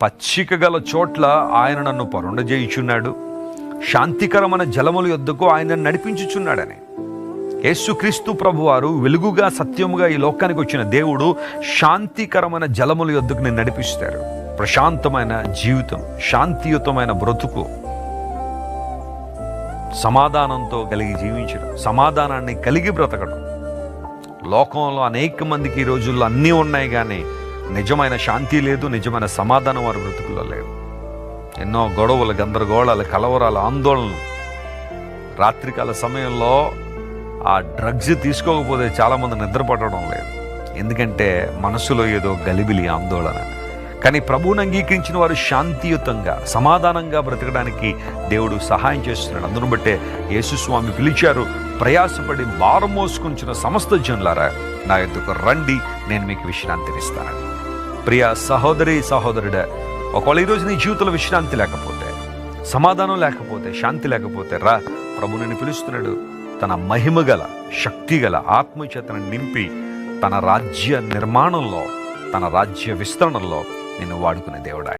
పచ్చిక గల చోట్ల ఆయన నన్ను పరుండజేయుచున్నాడు, శాంతికరమైన జలముల యొద్దకు ఆయన నడిపించుచున్నాడని. యేసుక్రీస్తు ప్రభువారు వెలుగుగా సత్యముగా ఈ లోకానికి వచ్చిన దేవుడు శాంతికరమైన జలముల యొద్దకు నేను నడిపిస్తారు. ప్రశాంతమైన జీవితం, శాంతియుతమైన బ్రతుకు, సమాధానంతో కలిగి జీవించడం, సమాధానాన్ని కలిగి బ్రతకడం. లోకంలో అనేక మందికి ఈ రోజుల్లో అన్నీ ఉన్నాయి, కానీ నిజమైన శాంతి లేదు, నిజమైన సమాధానం వారి బ్రతుకుల్లో లేదు. ఎన్నో గొడవలు, గందరగోళాలు, కలవరాలు, ఆందోళనలు. రాత్రికాల సమయంలో ఆ డ్రగ్స్ తీసుకోకపోతే చాలామంది నిద్రపడడం లేదు, ఎందుకంటే మనసులో ఏదో గలిబిలి, ఆందోళన. కానీ ప్రభువుని అంగీకరించిన వారు శాంతియుతంగా, సమాధానంగా బ్రతకడానికి దేవుడు సహాయం చేస్తున్నాడు. అందును బట్టే యేసుస్వామి పిలిచారు, ప్రయాసపడి భారం మోసుకుంటున్న సమస్త జనులారా నా యొద్దకు రండి, నేను మీకు విశ్రాంతినిస్తానని. ప్రియ సహోదరి సహోదరుడా, ఒకవేళ ఈరోజు నీ జీవితంలో విశ్రాంతి లేకపోతే, సమాధానం లేకపోతే, శాంతి లేకపోతే రా, ప్రభు నిన్ను పిలుస్తున్నాడు. తన మహిమగల, శక్తిగల ఆత్మచేతను నింపి తన రాజ్య నిర్మాణంలో, తన రాజ్య విస్తరణలో నిన్ను వాడుకునే దేవుడా.